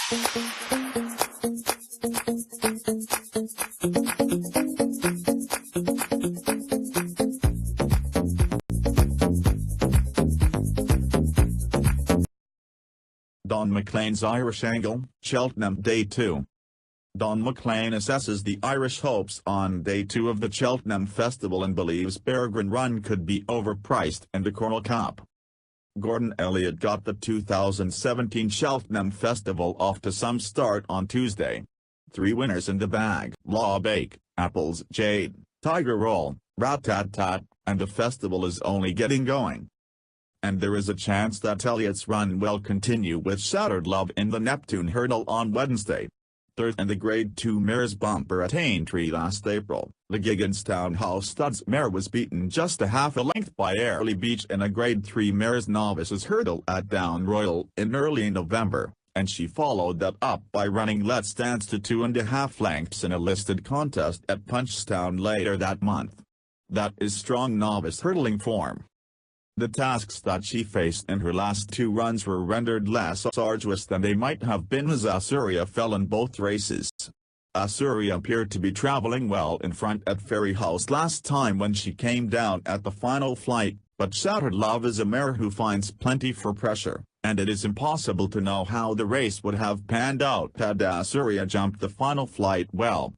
Donn McClean's Irish Angle, Cheltenham Day 2. Donn McClean assesses the Irish hopes on Day 2 of the Cheltenham Festival and believes Peregrine Run could be overpriced in the Coral Cup. Gordon Elliott got the 2017 Cheltenham Festival off to some start on Tuesday. 3 winners in the bag: Labaik, Apples, Jade, Tiger Roll, Rat-tat-tat, and the festival is only getting going. And there is a chance that Elliott's run will continue with Shattered Love in the Neptune Hurdle on Wednesday. Thursday, and the Grade 2 mares bumper at Aintree last April, the Gigginstown House Stud's mare was beaten just a half a length by Airlie Beach in a Grade 3 mares novices hurdle at Down Royal in early November, and she followed that up by running Let's Dance to 2.5 lengths in a listed contest at Punchestown later that month. That is strong novice hurdling form. The tasks that she faced in her last 2 runs were rendered less arduous than they might have been as Asuria fell in both races. Asuria appeared to be travelling well in front at Fairyhouse last time when she came down at the final flight, but Shattered Love is a mare who finds plenty for pressure, and it is impossible to know how the race would have panned out had Asuria jumped the final flight well.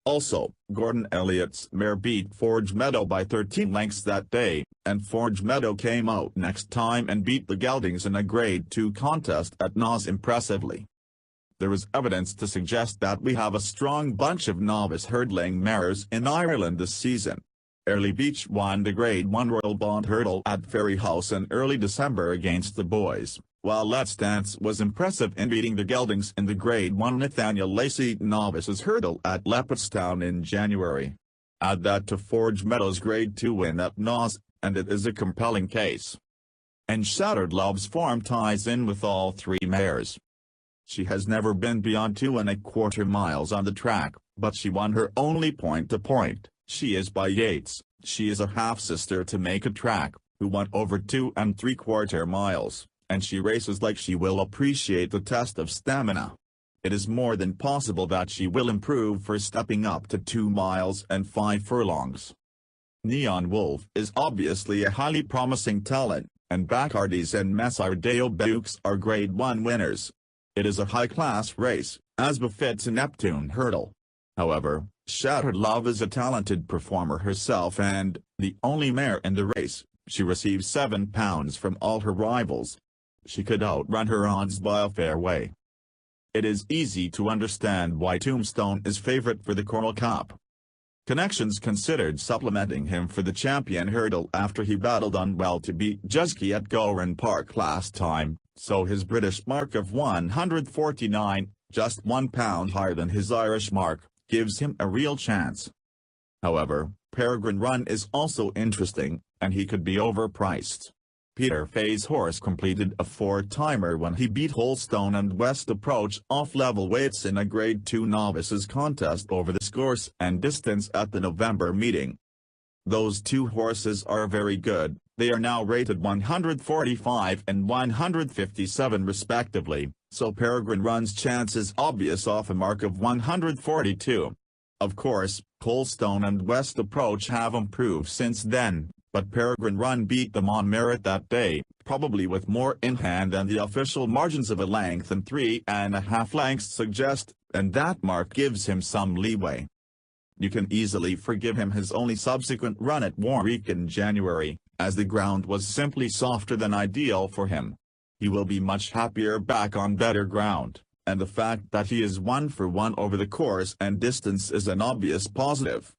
Also, Gordon Elliott's mare beat Forge Meadow by 13 lengths that day, and Forge Meadow came out next time and beat the Geldings in a Grade 2 contest at Naas impressively. There is evidence to suggest that we have a strong bunch of novice hurdling mares in Ireland this season. Airlie Beach won the Grade 1 Royal Bond Hurdle at Fairyhouse in early December against the boys, while Let's Dance was impressive in beating the Geldings in the Grade 1 Nathaniel Lacey Novices Hurdle at Leopardstown in January. Add that to Forge Meadow's Grade 2 win at Naas, and it is a compelling case. And Shattered Love's form ties in with all 3 mares. She has never been beyond 2.25 miles on the track, but she won her only point-to-point. She is by Yates. She is a half-sister to Make a Track, who won over 2 3/4 miles. And she races like she will appreciate the test of stamina. It is more than possible that she will improve for stepping up to 2 miles and 5 furlongs. Neon Wolf is obviously a highly promising talent, and Bacardi's and Messardeo Bukes are Grade 1 winners. It is a high-class race, as befits a Neptune Hurdle. However, Shattered Love is a talented performer herself and, the only mare in the race, she receives £7 from all her rivals. She could outrun her odds by a fair way. It is easy to understand why Tombstone is favourite for the Coral Cup. Connections considered supplementing him for the Champion Hurdle after he battled unwell to beat Jusky at Gowran Park last time, so his British mark of 149, just £1 higher than his Irish mark, gives him a real chance. However, Peregrine Run is also interesting, and he could be overpriced. Peter Fay's horse completed a 4-timer when he beat Holstone and West Approach off level weights in a Grade 2 novices contest over the course and distance at the November meeting. Those 2 horses are very good. They are now rated 145 and 157 respectively, so Peregrine Run's chance is obvious off a mark of 142. Of course, Holstone and West Approach have improved since then, but Peregrine Run beat them on merit that day, probably with more in hand than the official margins of a length and 3.5 lengths suggest, and that mark gives him some leeway. You can easily forgive him his only subsequent run at Warwick in January, as the ground was simply softer than ideal for him. He will be much happier back on better ground, and the fact that he is 1-for-1 over the course and distance is an obvious positive.